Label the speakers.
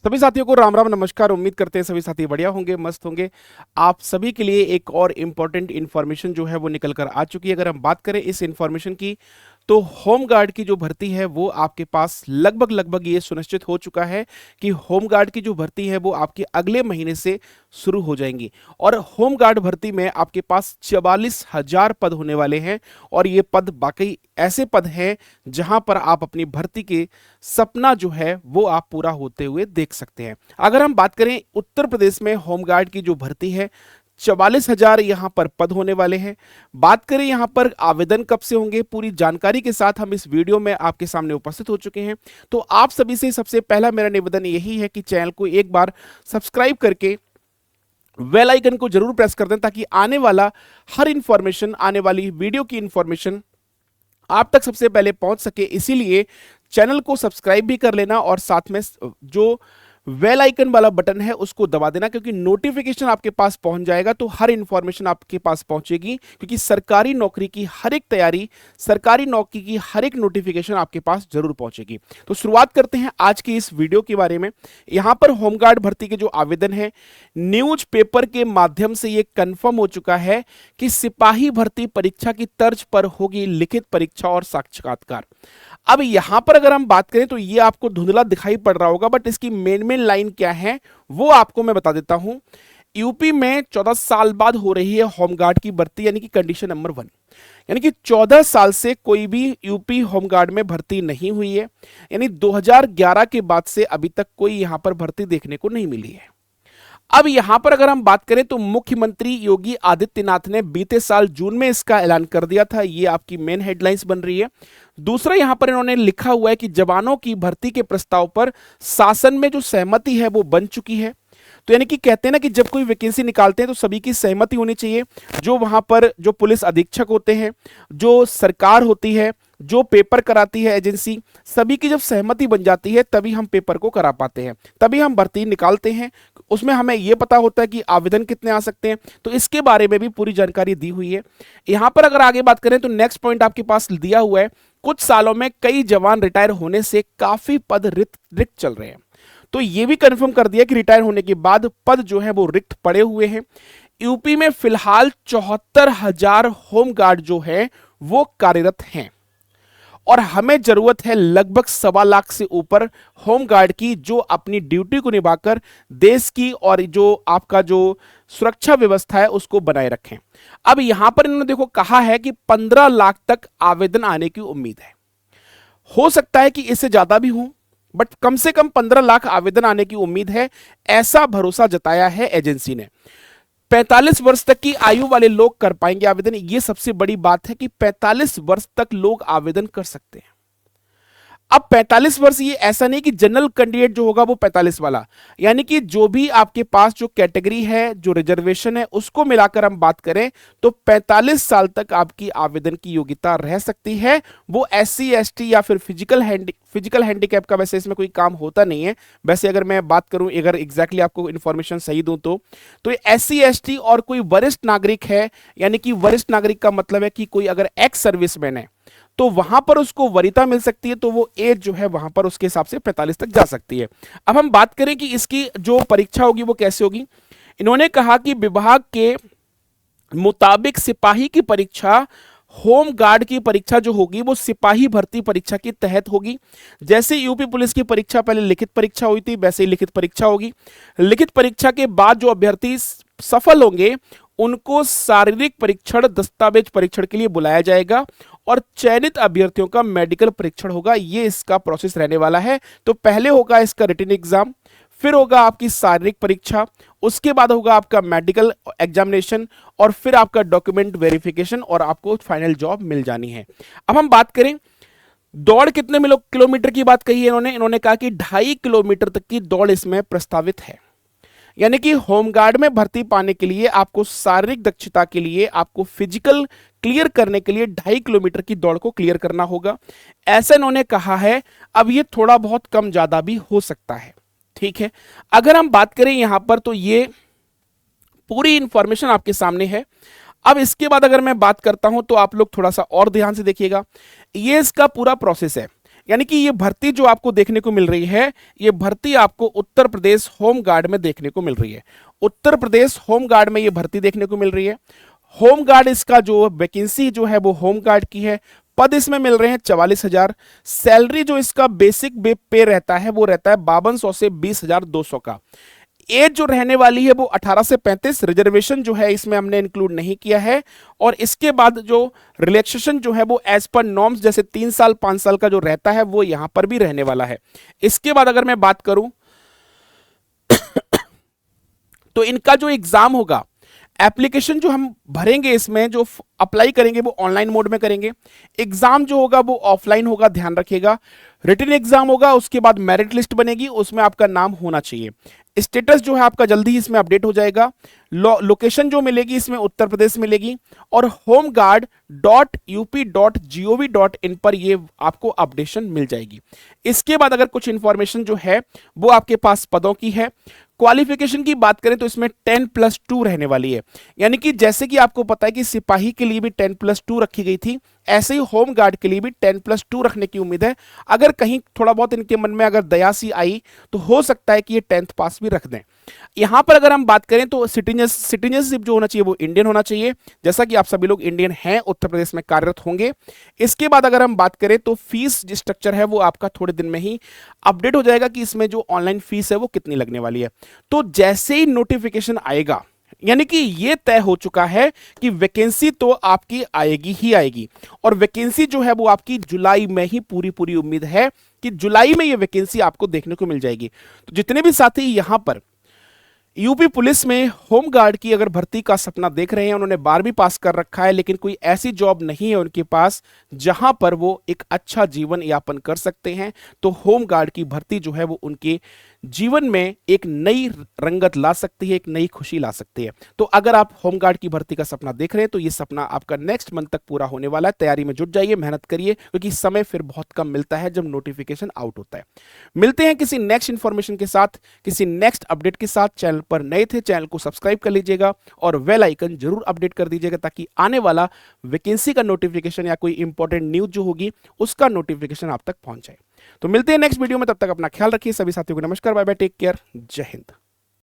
Speaker 1: सभी साथियों को राम राम नमस्कार। उम्मीद करते हैं सभी साथी बढ़िया होंगे, मस्त होंगे। आप सभी के लिए एक और इम्पॉर्टेंट इन्फॉर्मेशन जो है वो निकल कर आ चुकी है। अगर हम बात करें इस इन्फॉर्मेशन की, तो होम गार्ड की जो भर्ती है वो आपके पास लगभग लगभग ये सुनिश्चित हो चुका है कि होम गार्ड की जो भर्ती है वो आपके अगले महीने से शुरू हो जाएंगी। और होम गार्ड भर्ती में आपके पास 44,000 पद होने वाले हैं। और ये पद वाकई ऐसे पद हैं जहां पर आप अपनी भर्ती के सपना जो है वो आप पूरा होते हुए देख सकते हैं। अगर हम बात करें उत्तर प्रदेश में होमगार्ड की जो भर्ती है, 44,000 यहां पर पद होने वाले हैं। बात करें यहां पर आवेदन कब से होंगे, पूरी जानकारी के साथ हम इस वीडियो में आपके सामने उपस्थित हो चुके हैं। तो आप सभी से सबसे पहला मेरा निवेदन यही है कि चैनल को एक बार सब्सक्राइब करके बेल आइकन को जरूर प्रेस कर दें, ताकि आने वाला हर इंफॉर्मेशन, आने वाली वीडियो की इंफॉर्मेशन आप तक सबसे पहले पहुंच सके। इसीलिए चैनल को सब्सक्राइब भी कर लेना और साथ में जो बेल आइकन वाला बटन है उसको दबा देना, क्योंकि नोटिफिकेशन आपके पास पहुंच जाएगा तो हर इंफॉर्मेशन आपके पास पहुंचेगी। क्योंकि सरकारी नौकरी की हर एक तैयारी, सरकारी नौकरी की हर एक नोटिफिकेशन आपके पास जरूर पहुंचेगी। तो शुरुआत करते हैं आज की इस वीडियो के बारे में। यहां पर होमगार्ड भर्ती के जो आवेदन है, न्यूज पेपर के माध्यम से यह कंफर्म हो चुका है कि सिपाही भर्ती परीक्षा की तर्ज पर होगी लिखित परीक्षा और साक्षात्कार। अब यहां पर अगर हम बात करें तो ये आपको धुंधला दिखाई पड़ रहा होगा, बट इसकी मेन लाइन क्या है वो आपको मैं बता देता हूं। यूपी में 14 साल बाद हो रही है होमगार्ड की भर्ती, यानी कि कंडीशन नंबर 1, यानी कि 14 साल से कोई भी यूपी होमगार्ड में भर्ती नहीं हुई है। यानी 2011 के बाद से अभी तक कोई यहां पर भर्ती देखने को नहीं मिली है। अब यहां पर अगर हम बात करें तो मुख्यमंत्री योगी आदित्यनाथ ने बीते साल जून में इसका ऐलान कर दिया था। ये आपकी मेन हेडलाइंस बन रही है। दूसरा यहां पर इन्होंने लिखा हुआ है कि जवानों की भर्ती के प्रस्ताव पर शासन में जो सहमति है वो बन चुकी है। तो यानी कि कहते हैं ना कि जब कोई वैकेंसी निकालते हैं तो सभी की सहमति होनी चाहिए। जो वहां पर जो पुलिस अधीक्षक होते हैं, जो सरकार होती है, जो पेपर कराती है एजेंसी, सभी की जब सहमति बन जाती है तभी हम पेपर को करा पाते हैं, तभी हम भर्ती निकालते हैं। उसमें हमें यह पता होता है कि आवेदन कितने आ सकते हैं। तो इसके बारे में भी पूरी जानकारी दी हुई है। यहां पर अगर आगे बात करें तो नेक्स्ट पॉइंट आपके पास दिया हुआ है, कुछ सालों में कई जवान रिटायर होने से काफी पद रिक्त चल रहे हैं। तो यह भी कंफर्म कर दिया कि रिटायर होने के बाद पद जो है वो रिक्त पड़े हुए हैं। यूपी में फिलहाल 74,000 होमगार्ड जो है वो कार्यरत हैं। और हमें जरूरत है लगभग 1.25 से ऊपर होमगार्ड की, जो अपनी ड्यूटी को निभाकर देश की और जो आपका जो सुरक्षा व्यवस्था है उसको बनाए रखें। अब यहां पर इन्होंने देखो कहा है कि 15 लाख तक आवेदन आने की उम्मीद है। हो सकता है कि इससे ज्यादा भी हो, बट कम से कम 15 लाख आवेदन आने की उम्मीद है, ऐसा भरोसा जताया है एजेंसी ने। 45 वर्ष तक की आयु वाले लोग कर पाएंगे आवेदन। यह सबसे बड़ी बात है कि 45 वर्ष तक लोग आवेदन कर सकते हैं। अब 45 वर्ष ये ऐसा नहीं कि जनरल कैंडिडेट जो होगा वो 45 वाला, यानी कि जो भी आपके पास जो कैटेगरी है, जो रिजर्वेशन है, उसको मिलाकर हम बात करें तो 45 साल तक आपकी आवेदन की योग्यता रह सकती है। वो SC ST या फिर फिजिकल हैंडीकैप का वैसे इसमें कोई काम होता नहीं है। वैसे अगर मैं बात करूं, अगर एग्जैक्टली आपको इंफॉर्मेशन सही दूं तो SC ST और कोई वरिष्ठ नागरिक है, यानी कि वरिष्ठ नागरिक का मतलब है कि कोई अगर एक्स सर्विसमैन है तो वहां पर उसको वरीयता मिल सकती है। तो वो एज जो है वहां पर उसके हिसाब से 45 तक जा सकती है। अब हम बात करें कि इसकी जो परीक्षा होगी वो कैसे होगी। इन्होंने कहा कि विभाग के मुताबिक सिपाही की परीक्षा, होम गार्ड की परीक्षा जो होगी वो सिपाही भर्ती परीक्षा के तहत होगी। जैसे यूपी पुलिस की परीक्षा पहले लिखित परीक्षा हुई थी, वैसे ही लिखित परीक्षा होगी। लिखित परीक्षा के बाद जो अभ्यर्थी सफल होंगे उनको शारीरिक परीक्षण, दस्तावेज परीक्षण के लिए बुलाया जाएगा और चयनित अभ्यर्थियों का मेडिकल परीक्षण होगा। ये इसका प्रोसेस रहने वाला है। तो पहले होगा इसका रिटन एग्जाम, फिर होगा आपकी शारीरिक परीक्षा, उसके बाद होगा आपका मेडिकल एग्जामिनेशन और फिर आपका डॉक्यूमेंट वेरिफिकेशन और आपको फाइनल जॉब मिल जानी है। अब हम बात करें दौड़ कितने किलोमीटर की बात कही है इन्होंने कहा कि 2.5 किलोमीटर तक की दौड़ इसमें प्रस्तावित है। यानी कि होमगार्ड में भर्ती पाने के लिए आपको शारीरिक दक्षता के लिए, आपको फिजिकल क्लियर करने के लिए 2.5 किलोमीटर की दौड़ को क्लियर करना होगा, ऐसा इन्होंने कहा है। अब ये थोड़ा बहुत कम ज्यादा भी हो सकता है, ठीक है। अगर हम बात करें यहां पर तो ये पूरी इंफॉर्मेशन आपके सामने है। अब इसके बाद अगर मैं बात करता हूं तो आप लोग थोड़ा सा और ध्यान से देखिएगा। ये इसका पूरा प्रोसेस है। यानी कि ये भर्ती जो आपको देखने को मिल रही है, ये भर्ती आपको उत्तर प्रदेश होम गार्ड में देखने को मिल रही है। उत्तर प्रदेश होम गार्ड में ये भर्ती देखने को मिल रही है। होम गार्ड इसका जो वैकेंसी जो है वो होम गार्ड की है। पद इसमें मिल रहे हैं 44,000। सैलरी जो इसका बेसिक पे रहता है वो रहता है 5200 से 20,200 का। एज जो रहने वाली है वो 18 से 35। रिजर्वेशन जो है इसमें हमने इंक्लूड नहीं किया है। और इसके बाद जो रिलैक्सेशन जो है वो एज पर नॉर्म्स जैसे 3 साल 5 साल का जो रहता है वो यहां पर भी रहने वाला है। इसके बाद अगर मैं बात करूं तो इनका जो एग्जाम होगा, एप्लीकेशन जो हम भरेंगे, इसमें जो अप्लाई करेंगे वो ऑनलाइन मोड में करेंगे। एग्जाम जो होगा वो ऑफलाइन होगा, ध्यान रखिएगा। रिटन एग्जाम होगा, उसके बाद मेरिट लिस्ट बनेगी, उसमें आपका नाम होना चाहिए। स्टेटस जो है आपका जल्दी ही इसमें अपडेट हो जाएगा। लोकेशन जो मिलेगी इसमें उत्तर प्रदेश मिलेगी। और homeguard.up.gov.in पर ये आपको अपडेशन मिल जाएगी। इसके बाद अगर कुछ इंफॉर्मेशन जो है वो आपके पास पदों की है। क्वालिफिकेशन की बात करें तो इसमें 10+2 रहने वाली है। यानी कि जैसे कि आपको पता है कि सिपाही के लिए भी 10+2 रखी गई थी, ऐसे ही होम गार्ड के लिए भी 10+2 रखने की उम्मीद है। अगर कहीं थोड़ा बहुत इनके मन में अगर दया सी आई तो हो सकता है कि ये 10th पास भी रख दें। यहां पर अगर हम बात करें तो सिटीजनशिप जो होना चाहिए वो इंडियन होना चाहिए, जैसा कि आप सभी लोग इंडियन हैं, उत्तर प्रदेश में कार्यरत होंगे। इसके बाद अगर हम बात करें तो फीस स्ट्रक्चर है वो आपका थोड़े दिन में ही अपडेट हो जाएगा कि इसमें जो ऑनलाइन फीस है वो कितनी लगने वाली है। तो जैसे ही नोटिफिकेशन आएगा, यानी कि ये तय हो चुका है कि वैकेंसी तो आपकी आएगी ही आएगी। और वैकेंसी जो है वो आपकी जुलाई में ही पूरी उम्मीद है कि जुलाई में ये वैकेंसी आपको देखने को मिल जाएगी। तो जितने भी साथी यहां पर यूपी पुलिस में होम गार्ड की अगर भर्ती का सपना देख रहे हैं, उन्होंने 12वीं पास कर रखा है लेकिन कोई ऐसी जॉब नहीं है उनके पास जहां पर वो एक अच्छा जीवन यापन कर सकते हैं, तो होम गार्ड की भर्ती जो है वो उनके जीवन में एक नई रंगत ला सकती है, एक नई खुशी ला सकती है। तो अगर आप होम गार्ड की भर्ती का सपना देख रहे हैं तो ये सपना आपका नेक्स्ट मंथ तक पूरा होने वाला है। तैयारी में जुट जाइए, मेहनत करिए, क्योंकि समय फिर बहुत कम मिलता है जब नोटिफिकेशन आउट होता है। मिलते हैं किसी नेक्स्ट इंफॉर्मेशन के साथ, किसी नेक्स्ट अपडेट के साथ। चैनल पर नए थे, चैनल को सब्सक्राइब कर लीजिएगा और बेल आइकन जरूर अपडेट कर दीजिएगा ताकि आने वाला वैकेंसी का नोटिफिकेशन या कोई इंपॉर्टेंट न्यूज जो होगी उसका नोटिफिकेशन आप तक पहुंच जाए। तो मिलते हैं नेक्स्ट वीडियो में, तब तक अपना ख्याल रखिए। सभी साथियों को नमस्कार, बाय बाय, टेक केयर, जय हिंद।